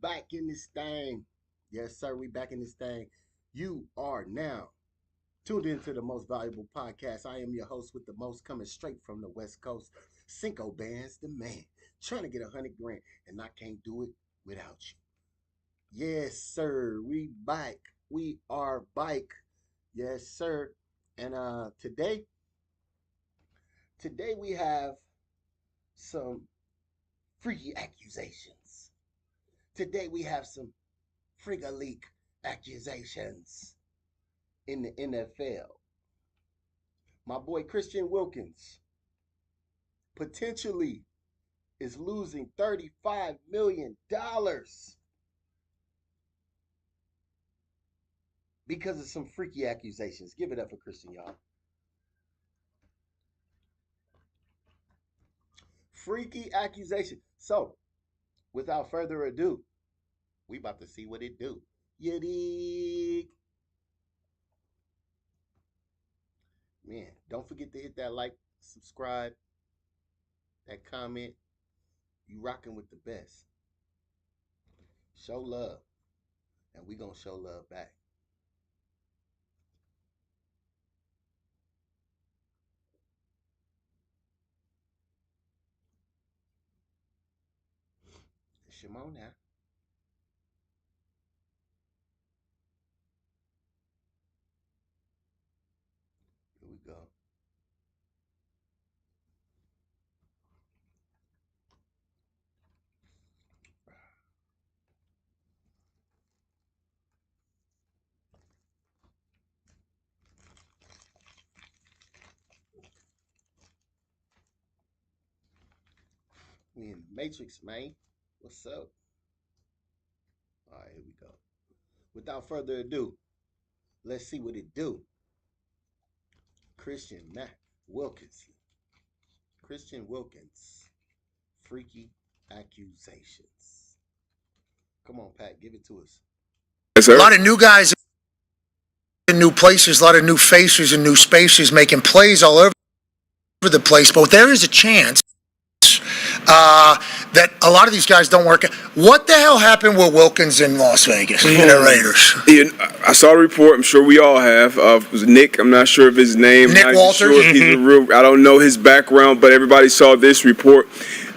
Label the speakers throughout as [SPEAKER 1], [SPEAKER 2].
[SPEAKER 1] back in this thing. Yes, sir, we back in this thing. You are now tuned into the most valuable podcast. I am your host with the most, coming straight from the West Coast. Cinco Band's the man. Trying to get 100 grand, and I can't do it without you. Yes, sir. We bike. We are bike. Yes, sir. And today we have some freaky accusations. Today we have some frigga leak accusations in the NFL. My boy Christian Wilkins potentially is losing $35 million because of some freaky accusations. Give it up for Christian, y'all. Freaky accusation. So, without further ado, we about to see what it do. You dig? Man, don't forget to hit that like, subscribe, that comment. You rocking with the best. Show love, and we gonna show love back. Shimon now. Here we go. We in the Matrix, man. What's up? All right, here we go. Without further ado, let's see what it do. Christian Matt Wilkins. Christian Wilkins. Freaky accusations. Come on, Pat, give it to us.
[SPEAKER 2] Yes, sir. A lot of new guys in new places, a lot of new faces and new spaces making plays all over the place. But there is a chance that a lot of these guys don't work out. What the hell happened with Wilkins in Las Vegas and the Raiders?
[SPEAKER 3] I saw a report. I'm sure we all have. It was Nick. I'm not sure of his name.
[SPEAKER 2] Nick Walters.
[SPEAKER 3] Sure if he's a real. I don't know his background, but everybody saw this report.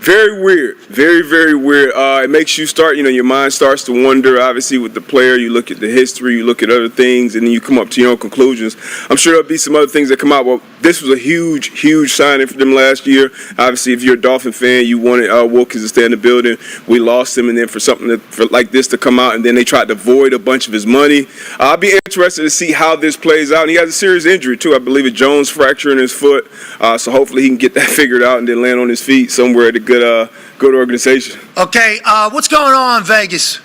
[SPEAKER 3] Very weird. Very, very weird. It makes you start, your mind starts to wonder, obviously, with the player. You look at the history, you look at other things, and then you come up to your own conclusions. I'm sure there'll be some other things that come out. Well, this was a huge, huge signing for them last year. Obviously, if you're a Dolphin fan, you wanted Wilkins to stay in the building. We lost him, and then for something like this to come out, and then they tried to void a bunch of his money. I'll be interested to see how this plays out. And he has a serious injury, too. I believe a Jones fracture in his foot. So hopefully he can get that figured out and then land on his feet somewhere at a good organization.
[SPEAKER 2] Okay, what's going on in Vegas?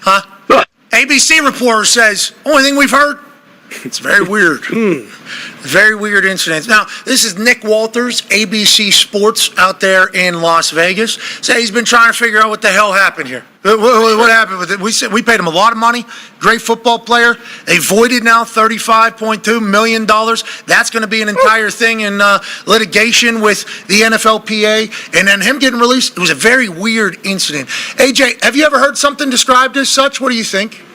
[SPEAKER 2] Huh? ABC reporter says, only thing we've heard, it's very weird. Very weird incident. Now, this is Nick Walters, ABC Sports out there in Las Vegas. Say he's been trying to figure out what the hell happened here. What happened with it? We paid him a lot of money. Great football player. They voided now $35.2 million. That's going to be an entire thing in litigation with the NFLPA. And then him getting released. It was a very weird incident. AJ, have you ever heard something described as such? What do you think?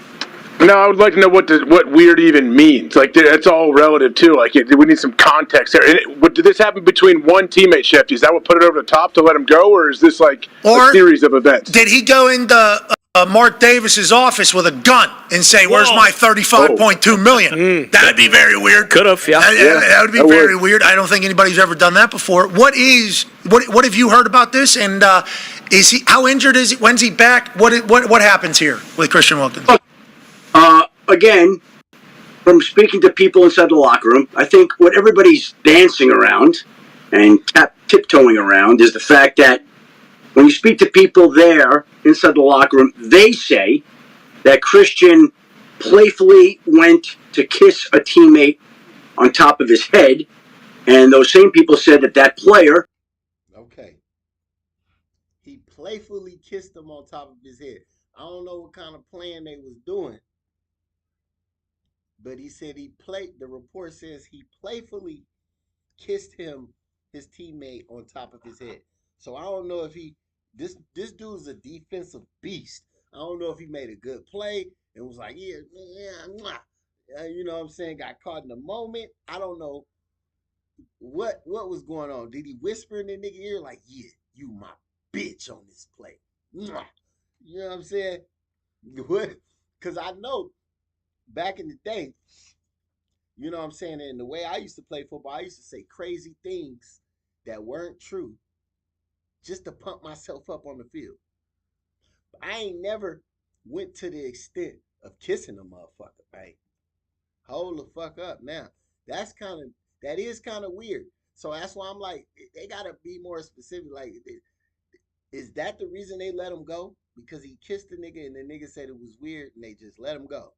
[SPEAKER 4] No, I would like to know what weird even means. Like, that's all relative, too. Like, we need some context there. Did this happen between one teammate, Shefty? Is that what put it over the top to let him go, or is this, like, a series of events?
[SPEAKER 2] Did he go into Mark Davis's office with a gun and say, where's my $35.2 million? That would be very weird.
[SPEAKER 5] Could have, yeah.
[SPEAKER 2] That would be very weird. I don't think anybody's ever done that before. What have you heard about this? And how injured is he? When's he back? What happens here with Christian Wilkins?
[SPEAKER 6] Again, from speaking to people inside the locker room, I think what everybody's dancing around and tiptoeing around is the fact that when you speak to people there inside the locker room, they say that Christian playfully went to kiss a teammate on top of his head, and those same people said that player...
[SPEAKER 1] Okay. He playfully kissed him on top of his head. I don't know what kind of plan they was doing. But he said the report says he playfully kissed his teammate on top of his head. So I don't know if this dude's a defensive beast. I don't know if he made a good play and was like, yeah, mwah. You know what I'm saying? Got caught in the moment. I don't know what was going on. Did he whisper in the nigga ear like, yeah, you my bitch on this play? Mwah. You know what I'm saying? What? Because I know back in the day, you know what I'm saying? And the way I used to play football, I used to say crazy things that weren't true just to pump myself up on the field. I ain't never went to the extent of kissing a motherfucker, right? Hold the fuck up now. That is kind of weird. So that's why I'm like, they gotta be more specific. Like, is that the reason they let him go? Because he kissed the nigga and the nigga said it was weird and they just let him go.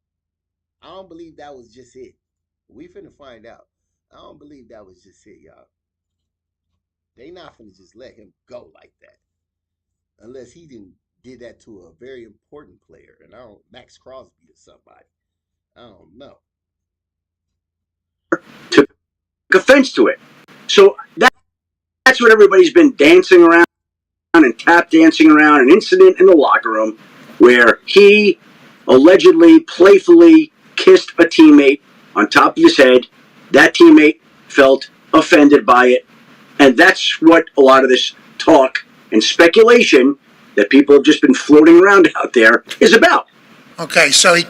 [SPEAKER 1] I don't believe that was just it. We finna find out. I don't believe that was just it, y'all. They not finna just let him go like that. Unless he did that to a very important player. And I don't, Max Crosby or somebody. I don't know.
[SPEAKER 6] Took offense to it. So that's what everybody's been dancing around and tap dancing around, an incident in the locker room where he allegedly playfully kissed a teammate on top of his head. That teammate felt offended by it. And that's what a lot of this talk and speculation that people have just been floating around out there is about.
[SPEAKER 2] Okay, so he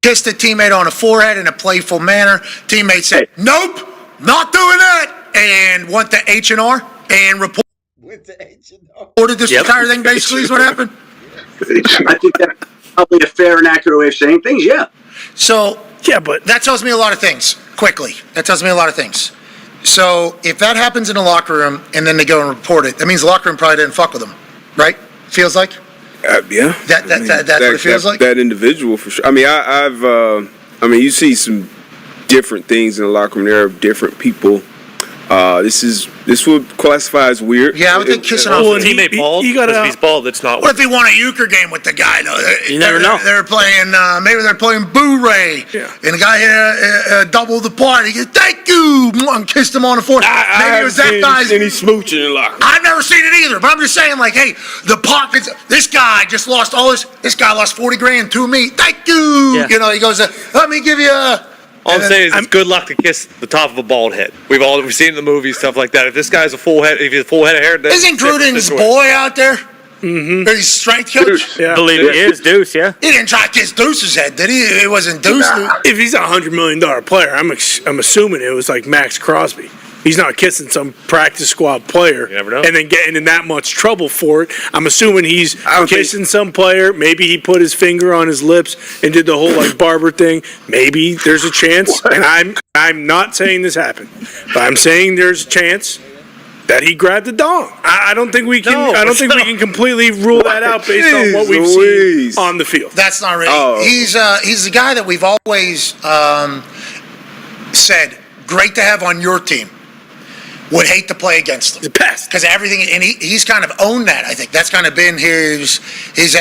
[SPEAKER 2] kissed a teammate on the forehead in a playful manner. Teammate said, nope, not doing that, and went to H&R and reported this entire thing, basically, is what happened.
[SPEAKER 6] I think that's probably a fair and accurate way of saying things, yeah.
[SPEAKER 2] So, yeah, but that tells me a lot of things, quickly. That tells me a lot of things. So, if that happens in the locker room and then they go and report it, that means the locker room probably didn't fuck with them, right? Feels like?
[SPEAKER 3] Yeah.
[SPEAKER 2] That's what it feels like?
[SPEAKER 3] That individual, for sure. I mean, you see some different things in the locker room. There are different people. This would classify as weird.
[SPEAKER 2] Yeah, I would think kissing off
[SPEAKER 5] a teammate bald. If he's bald, it's not.
[SPEAKER 2] What if he won a euchre game with the guy?
[SPEAKER 5] You never know.
[SPEAKER 2] They're playing. Maybe they're playing Boo-Ray, and the guy hit double the party. He goes, "Thank you," and kissed him on the forehead. Maybe it was that guy's.
[SPEAKER 3] Any smooching in the locker room.
[SPEAKER 2] I've never seen it either, but I'm just saying, like, hey, the pockets. This guy just lost all his. This guy lost $40,000 to me. Thank you.
[SPEAKER 5] Yeah.
[SPEAKER 2] You know, he goes, "Let me give you a."
[SPEAKER 5] All I'm saying is it's good luck to kiss the top of a bald head. We've seen in the movies stuff like that. If this guy's a full head, if he's a full head of hair, then
[SPEAKER 2] isn't Gruden's boy out there?
[SPEAKER 5] Mm-hmm.
[SPEAKER 2] He's strength coach.
[SPEAKER 5] Deuce. Yeah. Believe it is Deuce. Yeah.
[SPEAKER 2] He didn't try to kiss Deuce's head, did he? It wasn't Deuce.
[SPEAKER 7] If he's a $100 million player, I'm assuming it was like Max Crosby. He's not kissing some practice squad player
[SPEAKER 5] you never know.
[SPEAKER 7] And then getting in that much trouble for it. I'm assuming he's kissing some player. Maybe he put his finger on his lips and did the whole like barber thing. Maybe there's a chance, and I'm not saying this happened, but I'm saying there's a chance that he grabbed the dong. I don't think we can. I don't think we can completely rule that out based on what we've seen on the field.
[SPEAKER 2] That's not really. Oh. He's the guy that we've always said great to have on your team. Would hate to play against him.
[SPEAKER 7] The pest.
[SPEAKER 2] Because everything, and he's kind of owned that, I think. That's kind of been his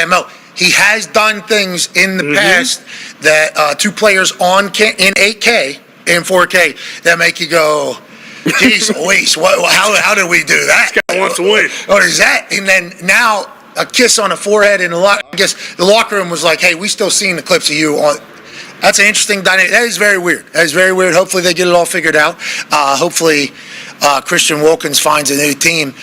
[SPEAKER 2] MO. He has done things in the past that two players in 8K, in 4K, that make you go, geez Louise, how did we do that?
[SPEAKER 7] This guy wants to win.
[SPEAKER 2] What is that? And then now, a kiss on the forehead in the locker, I guess the locker room was like, hey, we still seeing the clips of you on. That's an interesting dynamic. That is very weird. Hopefully they get it all figured out. Hopefully Christian Wilkins finds a new team.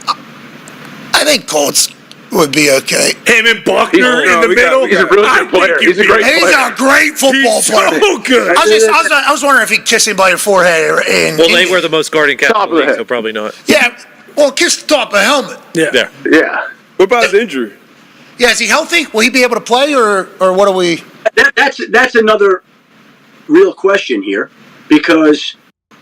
[SPEAKER 2] I think Colts would be okay.
[SPEAKER 7] Him and Buckner in the middle.
[SPEAKER 4] He's a really good player. He's a great player.
[SPEAKER 2] He's a great football player.
[SPEAKER 7] So good.
[SPEAKER 2] I was wondering if he'd kiss anybody on the forehead.
[SPEAKER 5] Well, they wear the most guarding cap in the league, so probably not.
[SPEAKER 2] Yeah. Well, kiss the top of the helmet.
[SPEAKER 4] Yeah.
[SPEAKER 3] What about his injury?
[SPEAKER 2] Yeah, is he healthy? Will he be able to play, or what are we?
[SPEAKER 6] That's another real question here, because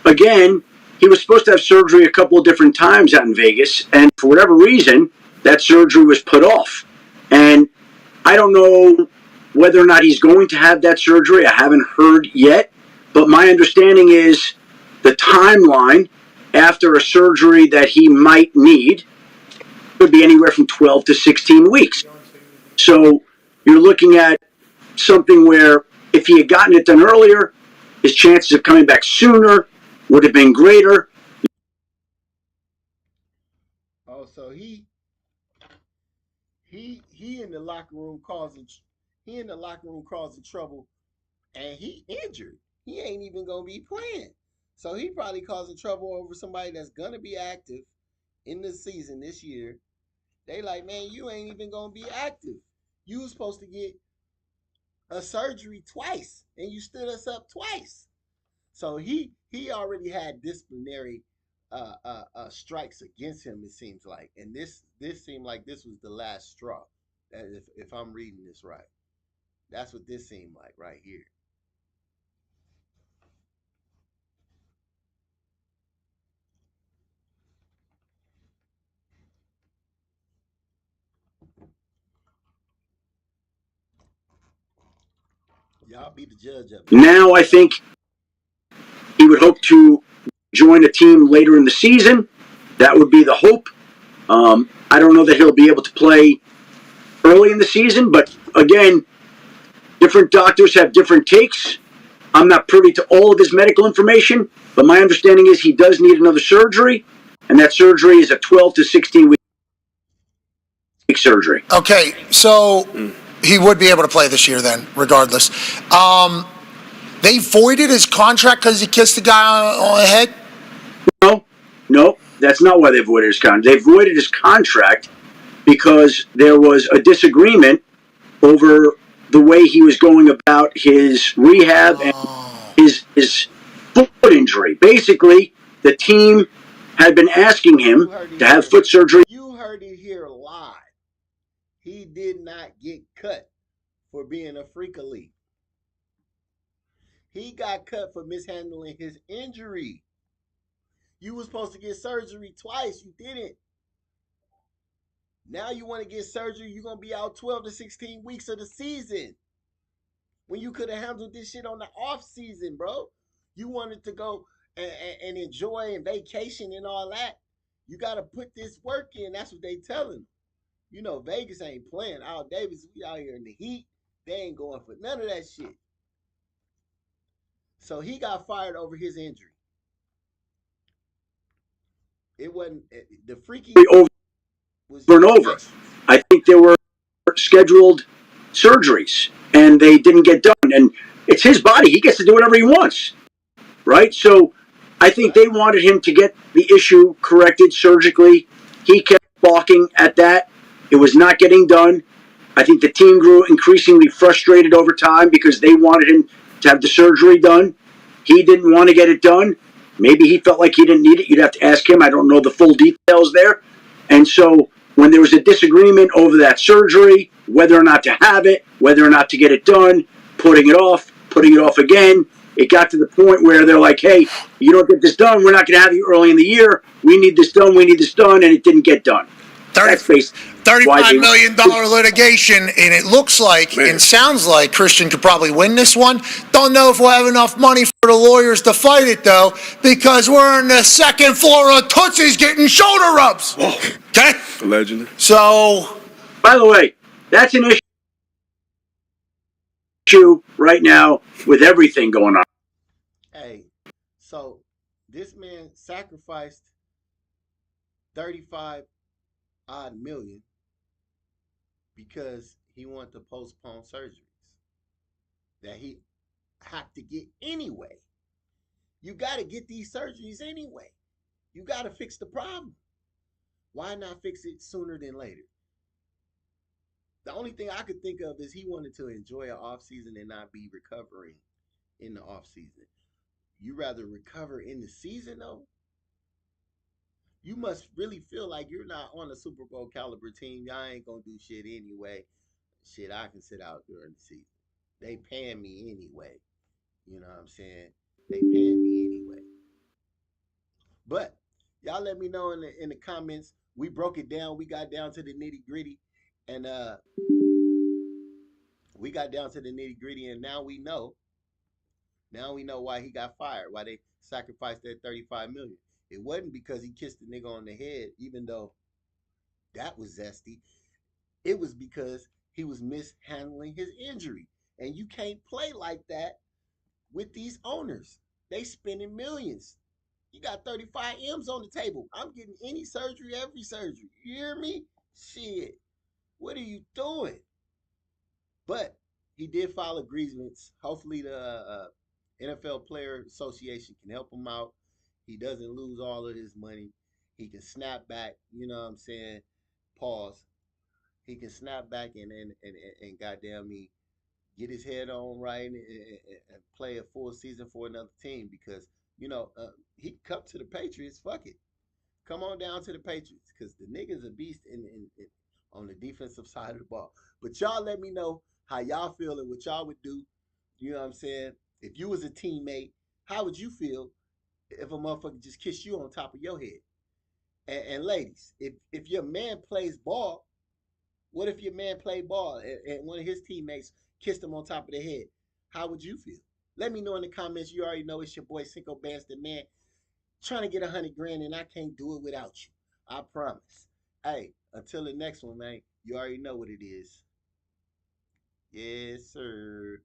[SPEAKER 6] again, he was supposed to have surgery a couple of different times out in Vegas, and for whatever reason, that surgery was put off. And I don't know whether or not he's going to have that surgery. I haven't heard yet, but my understanding is the timeline after a surgery that he might need could be anywhere from 12 to 16 weeks. So you're looking at something where if he had gotten it done earlier, his chances of coming back sooner would have been greater.
[SPEAKER 1] Oh, so he in the locker room causing trouble, and he injured. He ain't even gonna be playing. So he probably causing trouble over somebody that's gonna be active in the season this year. They like, man, you ain't even gonna be active. You was supposed to get a surgery twice, and you stood us up twice. So he already had disciplinary strikes against him. It seems like, and this seemed like this was the last straw. If I'm reading this right, that's what this seemed like right here. Y'all be the judge of it.
[SPEAKER 6] Now I think he would hope to join a team later in the season. That would be the hope. I don't know that he'll be able to play early in the season, but again, different doctors have different takes. I'm not privy to all of his medical information, but my understanding is he does need another surgery, and that surgery is a 12 to 16 week surgery.
[SPEAKER 2] Okay, so he would be able to play this year then, regardless. They voided his contract because he kissed the guy on the head?
[SPEAKER 6] No, that's not why they voided his contract. They voided his contract because there was a disagreement over the way he was going about his rehab and his foot injury. Basically, the team had been asking him to have foot surgery.
[SPEAKER 1] You heard it here live. He did not get cut for being a freak elite. He got cut for mishandling his injury. You were supposed to get surgery twice. You didn't. Now you want to get surgery. You're going to be out 12 to 16 weeks of the season. When you could have handled this shit on the off season, bro. You wanted to go and enjoy and vacation and all that. You got to put this work in. That's what they telling him. You know, Vegas ain't playing. Al Davis, we out here in the heat. They ain't going for none of that shit. So he got fired over his injury. It wasn't the freaky
[SPEAKER 6] over and over. I think there were scheduled surgeries and they didn't get done. And it's his body. He gets to do whatever he wants. Right? So I think they wanted him to get the issue corrected surgically. He kept balking at that. It was not getting done. I think the team grew increasingly frustrated over time because they wanted him to have the surgery done. He didn't want to get it done. Maybe he felt like he didn't need it. You'd have to ask him. I don't know the full details there. And so when there was a disagreement over that surgery, whether or not to have it, whether or not to get it done, putting it off again, it got to the point where they're like, hey, you don't get this done, we're not going to have you early in the year. We need this done, and it didn't get done.
[SPEAKER 2] $35 million litigation, and it looks like and sounds like Christian could probably win this one. Don't know if we'll have enough money for the lawyers to fight it, though, because we're on the second floor of Tootsie's getting shoulder rubs.
[SPEAKER 3] Whoa.
[SPEAKER 2] Okay?
[SPEAKER 3] Allegedly.
[SPEAKER 2] So,
[SPEAKER 6] by the way, that's an issue right now with everything going on.
[SPEAKER 1] Hey, so this man sacrificed 35 odd million because he wanted to postpone surgeries that he had to get anyway. You got to get these surgeries anyway. You got to fix the problem. Why not fix it sooner than later? The only thing I could think of is he wanted to enjoy an off season and not be recovering in the off season. You rather recover in the season though? You must really feel like you're not on a Super Bowl caliber team. Y'all ain't gonna do shit anyway. Shit, I can sit out during the season. They paying me anyway. You know what I'm saying? They paying me anyway. But y'all let me know in the comments. We broke it down. We got down to the nitty gritty, and we got down to the nitty gritty, and now we know. Now we know why he got fired. Why they sacrificed that 35 million. It wasn't because he kissed the nigga on the head, even though that was zesty. It was because he was mishandling his injury. And you can't play like that with these owners. They spending millions. You got 35 M's on the table. I'm getting any surgery, every surgery. You hear me? Shit. What are you doing? But he did file a grievance. Hopefully, the NFL Player Association can help him out. He doesn't lose all of his money. He can snap back. You know what I'm saying? Pause. He can snap back and goddamn me get his head on right and play a full season for another team because he can come to the Patriots. Fuck it, come on down to the Patriots because the nigga's a beast in on the defensive side of the ball. But y'all let me know how y'all feel and what y'all would do. You know what I'm saying? If you was a teammate, how would you feel if a motherfucker just kissed you on top of your head? And ladies, if your man plays ball, what if your man played ball and one of his teammates kissed him on top of the head? How would you feel? Let me know in the comments. You already know it's your boy Cinco Bands, the man, trying to get 100 grand, and I can't do it without you. I promise. Hey, until the next one, man, you already know what it is. Yes, sir.